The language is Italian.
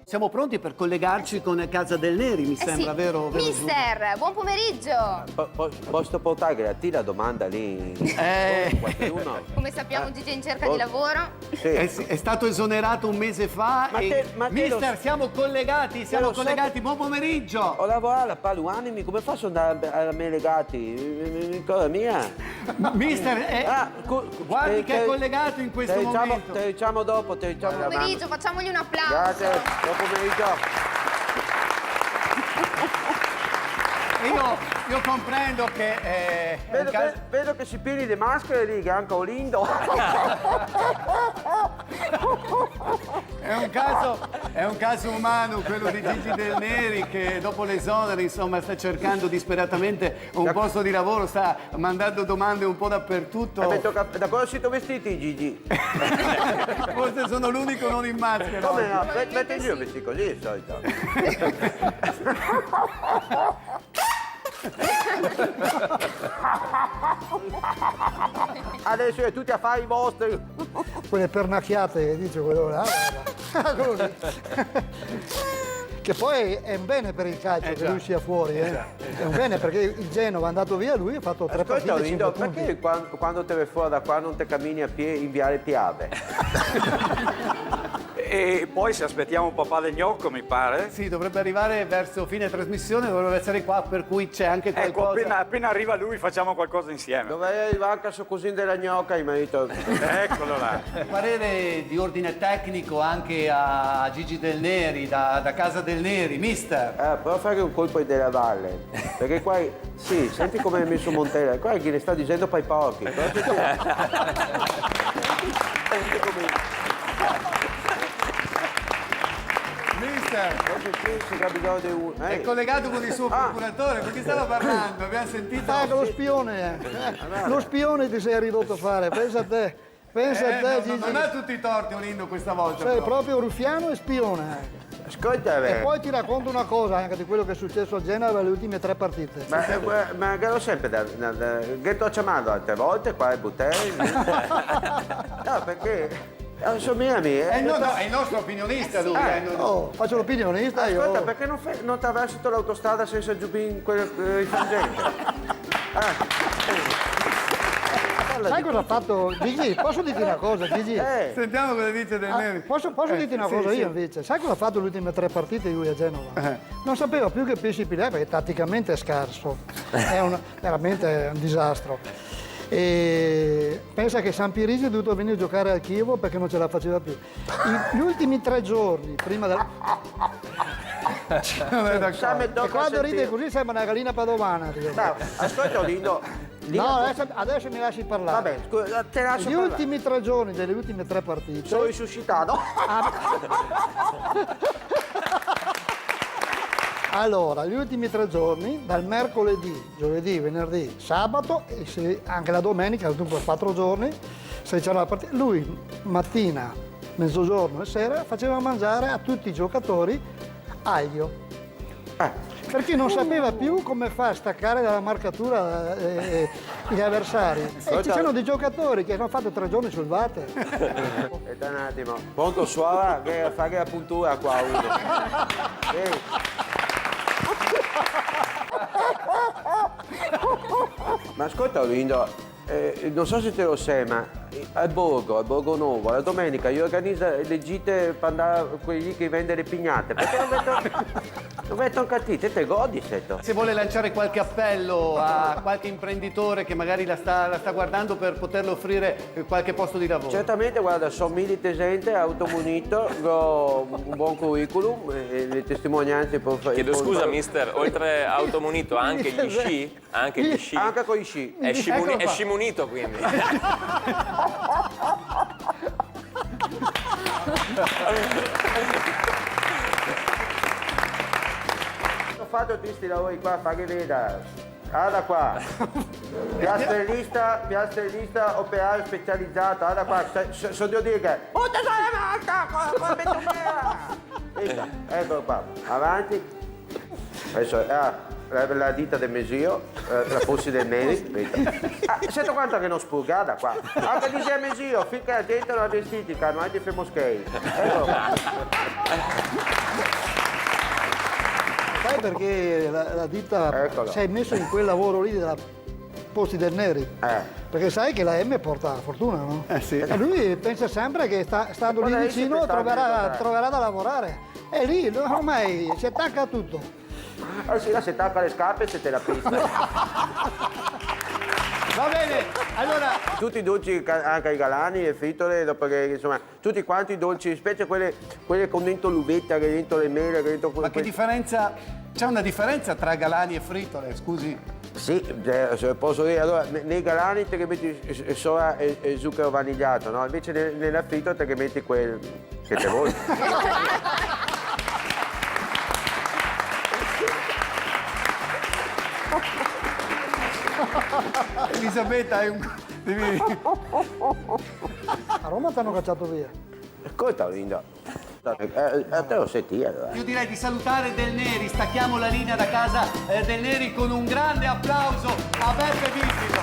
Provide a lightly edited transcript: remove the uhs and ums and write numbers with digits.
Siamo pronti per collegarci con Casa del Neri, mi sembra, sì. vero? Mister, buon pomeriggio. Posso portare a te la domanda lì? Qualcuno? Come sappiamo Gigi è in cerca di lavoro. Sì. È stato esonerato un mese fa. Ma e... te- ma te Mister, lo- siamo collegati, siamo lo sai collegati. che- Buon pomeriggio. Ho lavorato alla Paluanimi, come faccio ad andare a me legati? Cosa mia? Mister, guardi che è collegato in questo momento. Te diciamo dopo, te diciamo Buon pomeriggio, facciamogli un applauso. Grazie, buon pomeriggio. Io comprendo che è un caso... Vedo che si pieni le maschere lì, che anche Olindo. È un caso umano quello di Gigi Del Neri che dopo l'esonero insomma sta cercando disperatamente un posto di lavoro, sta mandando domande un po' dappertutto. Da cosa siete vestiti, Gigi? Forse sono l'unico non in maschera. Come no? Probabilmente Metti in giro sì. vestiti così, di solito. Adesso è tutti a fare i vostri. Quelle pernacchiate che dice quello là, guarda. Quello lì. Che poi è un bene per il calcio che lui sia fuori, È un bene perché il Genova è andato via, lui ha fatto 3 Ascolta, partite, 5 Lindo, punti. perché quando te vai fuori da qua non te cammini a piedi in Viale Piave? E poi se aspettiamo papà del gnocco, mi pare. Sì, dovrebbe arrivare verso fine trasmissione, dovrebbe essere qua, per cui c'è anche Ecco, qualcosa. appena arriva lui facciamo qualcosa insieme. Dovrei arrivare anche a suo cosino della gnocca, mi marito. Eccolo là. Parere di ordine tecnico anche a Gigi Del Neri, da Casa Del Neri, mister. Però fare un colpo della valle. Perché qua, sì, senti come è messo Montella. Qua chi ne sta dicendo poi pochi. Però senti come... Mister, è È collegato con il suo procuratore, con chi stava parlando? Abbiamo sentito? Con lo spione, lo spione ti sei ridotto a fare, pensa a te. Pensa a te, Gigi. non ha tutti i torti Olindo questa volta. Sei però. proprio ruffiano e spione. Ascolta, E poi ti racconto una cosa anche di quello che è successo a Genova le ultime 3 partite. ma che sempre che ti ho chiamato altre volte qua ai butelli. No, perché sono miei amici. È il nostro opinionista lui. Oh, faccio l'opinionista io. Ascolta, perché non ti attraversi l'autostrada senza giubbini in frangente? Sai cosa ha fatto Gigi? Posso dirti una cosa, Gigi? Sentiamo cosa dice Del Neri. Posso dirti una cosa io invece? Sai cosa ha fatto le ultime 3 partite lui a Genova? Non sapeva più che pesci pilare perché tatticamente è scarso. È veramente un disastro. E pensa che San Pirisi è dovuto venire a giocare al Chievo perché non ce la faceva più. Gli ultimi 3 giorni prima del... E quando ride così sembra una gallina padovana. No, ascolta Lindo. No, adesso mi lasci parlare. Vabbè, scusa, te lascio Gli parlare. ultimi 3 giorni delle ultime 3 partite. Sono risuscitato. Allora, gli ultimi 3 giorni, dal mercoledì, giovedì, venerdì, sabato e anche la domenica, dunque 4 giorni, se c'era la partita, lui mattina, mezzogiorno e sera faceva mangiare a tutti i giocatori aglio. Perché non sapeva più come far staccare dalla marcatura gli avversari. E ci sono dei giocatori che hanno fatto 3 giorni sul water. Aspetta un attimo. Pronto suora che fare la puntura qua uno. Ma ascolta Lindo, non so se te lo sai, ma al Borgo Nuovo, la domenica io organizzo le gite per andare a quelli che vende le pignate. Perché non mettono cattive, te godi setto. Se vuole lanciare qualche appello a qualche imprenditore che magari la sta guardando per poterle offrire qualche posto di lavoro. Certamente, guarda, sono militesente, automunito, ho un buon curriculum, le testimonianze per fare. Chiedo scusa, mister, oltre automunito anche gli sci? Anche gli sci? Anche con i sci. È scimunito quindi. Ho fatto questi lavori qua, fa che veda. Guarda qua. Piastrellista, operaio specializzato, guarda qua. So devo dire che. Puta Salamanca! Come metto Eccolo qua. Avanti. Adesso, la ditta del Mesio, la Fossi del Neri. Sento quanto che non spurgata qua. Anche di sei Mesio, finché dentro la vestitica, non hai di femoschei. Sai perché la ditta Eccolo. si è messo in quel lavoro lì della Posti del Neri? Perché sai che la M porta fortuna, no? Sì. E lui pensa sempre che stando lì Guarda, lì vicino si pensava di troverà da lavorare. E lì ormai si attacca a tutto. Allora sì, là se tacca le scarpe e se te la pista. Va bene, allora Tutti i dolci, anche i galani, le fritole, dopo che insomma, tutti quanti i dolci, specie quelle con dentro l'uvetta, che dentro le mele, che dentro ma che differenza? C'è una differenza tra galani e fritole, scusi? Sì, se posso dire, allora nei galani te che metti soia e zucchero vanigliato, no? Invece nella fritola te che metti quel che te vuoi. Elisabetta, hai un... devi... A Roma ti hanno cacciato via. Ascolta, Linda. Te lo senti allora. Io direi di salutare Del Neri, stacchiamo la linea da casa Del Neri con un grande applauso a Beppe Visiti.